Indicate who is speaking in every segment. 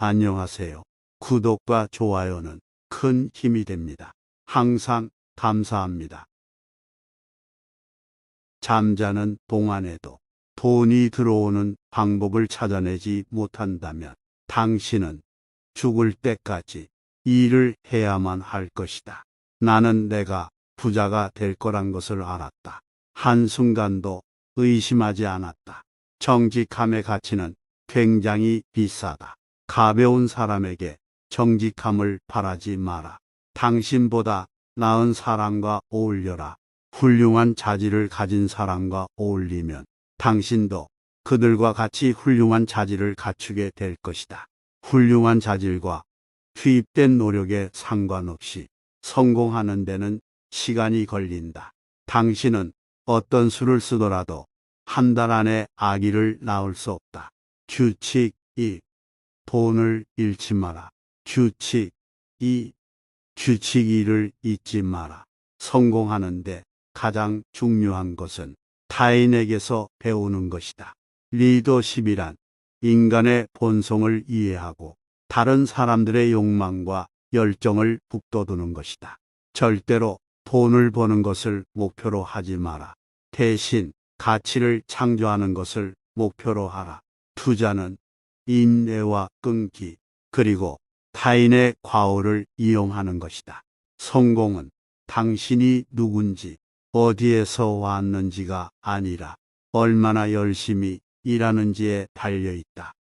Speaker 1: 안녕하세요. 구독과 좋아요는 큰 힘이 됩니다. 항상 감사합니다. 잠자는 동안에도 돈이 들어오는 방법을 찾아내지 못한다면 당신은 죽을 때까지 일을 해야만 할 것이다. 나는 내가 부자가 될 거란 것을 알았다. 한순간도 의심하지 않았다. 정직함의 가치는 굉장히 비싸다. 가벼운 사람에게 정직함을 바라지 마라. 당신보다 나은 사람과 어울려라. 훌륭한 자질을 가진 사람과 어울리면 당신도 그들과 같이 훌륭한 자질을 갖추게 될 것이다. 훌륭한 자질과 투입된 노력에 상관없이 성공하는 데는 시간이 걸린다. 당신은 어떤 수를 쓰더라도 한 달 안에 아기를 낳을 수 없다. 규칙 1. 돈을 잃지 마라. 규칙 2. 규칙 2를 잊지 마라. 성공하는데 가장 중요한 것은 타인에게서 배우는 것이다. 리더십이란 인간의 본성을 이해하고 다른 사람들의 욕망과 열정을 북돋우는 것이다. 절대로 돈을 버는 것을 목표로 하지 마라. 대신 가치를 창조하는 것을 목표로 하라. 투자는 인내와 끈기, 그리고 타인의 과오를 이용하는 것이다. 성공은 당신이 누군지, 어디에서 왔는지가 아니라 얼마나 열심히 일하는지에 달려 있다.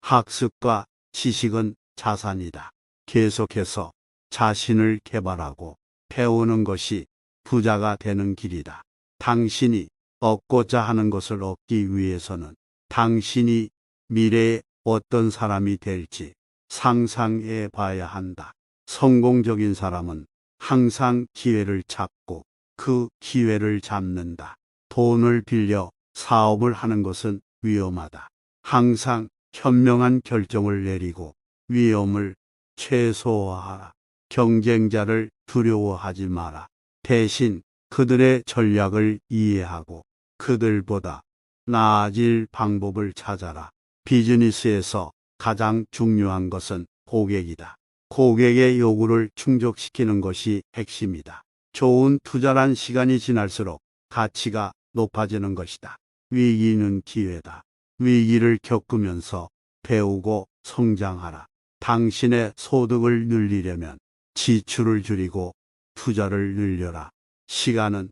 Speaker 1: 학습과 지식은 자산이다. 계속해서 자신을 개발하고 배우는 것이 부자가 되는 길이다. 당신이 얻고자 하는 것을 얻기 위해서는 당신이 미래에 어떤 사람이 될지 상상해 봐야 한다. 성공적인 사람은 항상 기회를 찾고 그 기회를 잡는다. 돈을 빌려 사업을 하는 것은 위험하다. 항상 현명한 결정을 내리고 위험을 최소화하라. 경쟁자를 두려워하지 마라. 대신 그들의 전략을 이해하고 그들보다 나아질 방법을 찾아라. 비즈니스에서 가장 중요한 것은 고객이다. 고객의 요구를 충족시키는 것이 핵심이다. 좋은 투자란 시간이 지날수록 가치가 높아지는 것이다. 위기는 기회다. 위기를 겪으면서 배우고 성장하라. 당신의 소득을 늘리려면 지출을 줄이고 투자를 늘려라. 시간은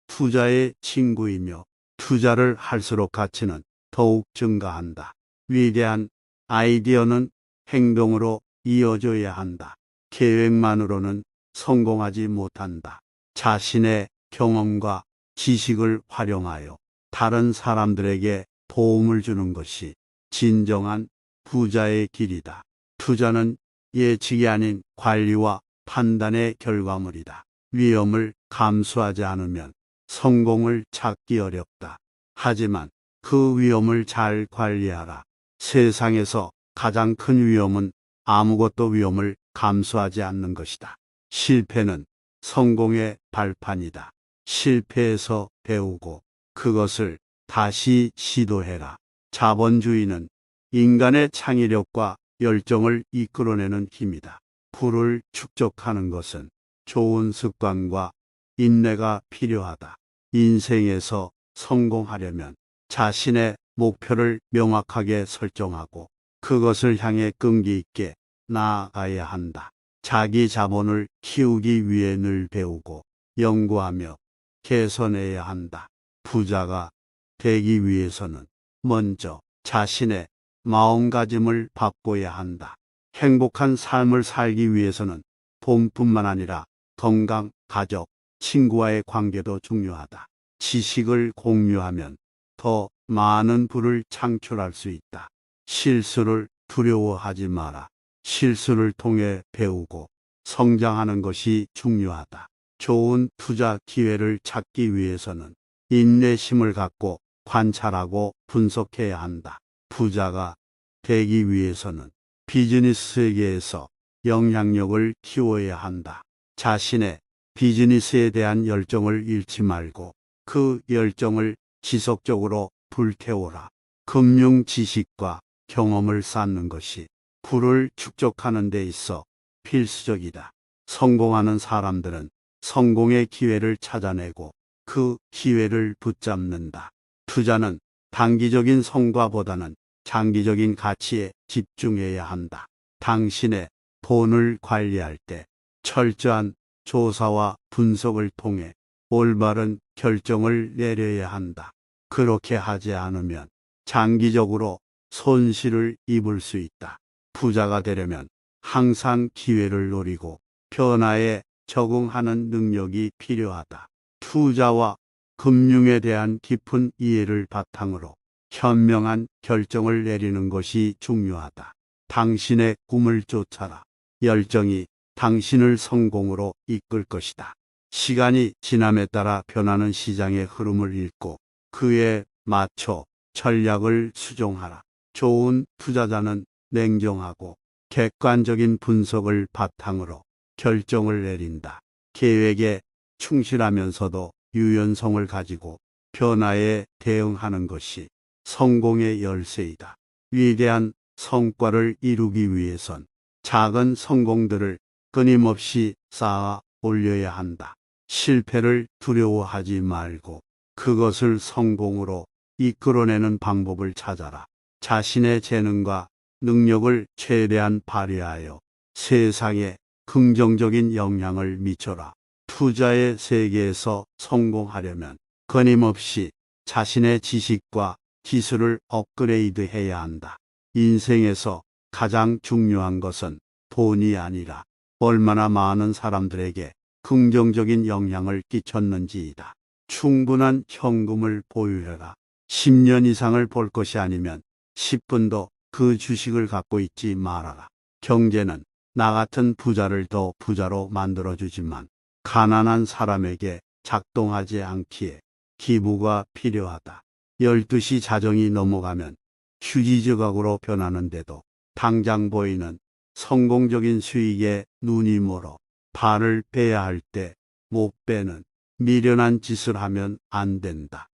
Speaker 1: 투자의 친구이며 투자를 할수록 가치는 더욱 증가한다. 위대한 아이디어는 행동으로 이어져야 한다. 계획만으로는 성공하지 못한다. 자신의 경험과 지식을 활용하여 다른 사람들에게 도움을 주는 것이 진정한 부자의 길이다. 투자는 예측이 아닌 관리와 판단의 결과물이다. 위험을 감수하지 않으면 성공을 찾기 어렵다. 하지만 그 위험을 잘 관리하라. 세상에서 가장 큰 위험은 아무것도 위험을 감수하지 않는 것이다. 실패는 성공의 발판이다. 실패에서 배우고 그것을 다시 시도해라. 자본주의는 인간의 창의력과 열정을 이끌어내는 힘이다. 부를 축적하는 것은 좋은 습관과 인내가 필요하다. 인생에서 성공하려면 자신의 목표를 명확하게 설정하고 그것을 향해 끈기 있게 나아가야 한다. 자기 자본을 키우기 위해 늘 배우고 연구하며 개선해야 한다. 부자가 되기 위해서는 먼저 자신의 마음가짐을 바꿔야 한다. 행복한 삶을 살기 위해서는 돈뿐만 아니라 건강, 가족, 친구와의 관계도 중요하다. 지식을 공유하면 더 많은 부를 창출할 수 있다. 실수를 두려워하지 마라. 실수를 통해 배우고 성장하는 것이 중요하다. 좋은 투자 기회를 찾기 위해서는 인내심을 갖고 관찰하고 분석해야 한다. 부자가 되기 위해서는 비즈니스 세계에서 영향력을 키워야 한다. 자신의 비즈니스에 대한 열정을 잃지 말고 그 열정을 지속적으로 불태워라. 금융 지식과 경험을 쌓는 것이 부를 축적하는 데 있어 필수적이다. 성공하는 사람들은 성공의 기회를 찾아내고 그 기회를 붙잡는다. 투자는 단기적인 성과보다는 장기적인 가치에 집중해야 한다. 당신의 돈을 관리할 때 철저한 조사와 분석을 통해 올바른 결정을 내려야 한다. 그렇게 하지 않으면 장기적으로 손실을 입을 수 있다. 부자가 되려면 항상 기회를 노리고 변화에 적응하는 능력이 필요하다. 투자와 금융에 대한 깊은 이해를 바탕으로 현명한 결정을 내리는 것이 중요하다. 당신의 꿈을 쫓아라. 열정이 당신을 성공으로 이끌 것이다. 시간이 지남에 따라 변하는 시장의 흐름을 읽고 그에 맞춰 전략을 수정하라. 좋은 투자자는 냉정하고 객관적인 분석을 바탕으로 결정을 내린다. 계획에 충실하면서도 유연성을 가지고 변화에 대응하는 것이 성공의 열쇠이다. 위대한 성과를 이루기 위해선 작은 성공들을 끊임없이 쌓아 올려야 한다. 실패를 두려워하지 말고 그것을 성공으로 이끌어내는 방법을 찾아라. 자신의 재능과 능력을 최대한 발휘하여 세상에 긍정적인 영향을 미쳐라. 투자의 세계에서 성공하려면 끊임없이 자신의 지식과 기술을 업그레이드해야 한다. 인생에서 가장 중요한 것은 돈이 아니라 얼마나 많은 사람들에게 긍정적인 영향을 끼쳤는지이다. 충분한 현금을 보유해라. 10년 이상을 볼 것이 아니면 10분도 그 주식을 갖고 있지 말아라. 경제는 나 같은 부자를 더 부자로 만들어주지만 가난한 사람에게 작동하지 않기에 기부가 필요하다. 12시 자정이 넘어가면 휴지 조각으로 변하는데도 당장 보이는 성공적인 수익에 눈이 멀어 발을 빼야 할 때 못 빼는 미련한 짓을 하면 안 된다.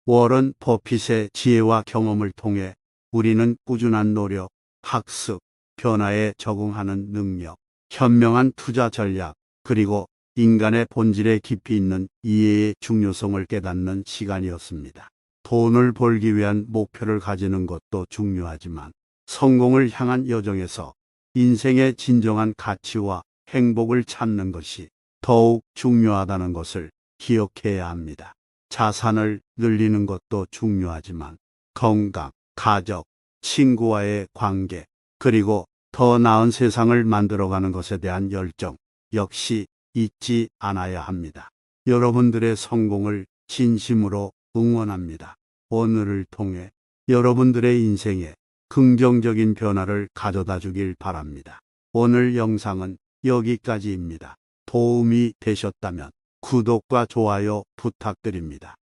Speaker 1: 워런 버핏의 지혜와 경험을 통해 우리는 꾸준한 노력, 학습, 변화에 적응하는 능력, 현명한 투자 전략, 그리고 인간의 본질에 깊이 있는 이해의 중요성을 깨닫는 시간이었습니다. 돈을 벌기 위한 목표를 가지는 것도 중요하지만 성공을 향한 여정에서 인생의 진정한 가치와 행복을 찾는 것이 더욱 중요하다는 것을 기억해야 합니다. 자산을 늘리는 것도 중요하지만 건강, 가족, 친구와의 관계, 그리고 더 나은 세상을 만들어가는 것에 대한 열정 역시 잊지 않아야 합니다. 여러분들의 성공을 진심으로 응원합니다. 오늘을 통해 여러분들의 인생에 긍정적인 변화를 가져다 주길 바랍니다. 오늘 영상은 여기까지입니다. 도움이 되셨다면 구독과 좋아요 부탁드립니다.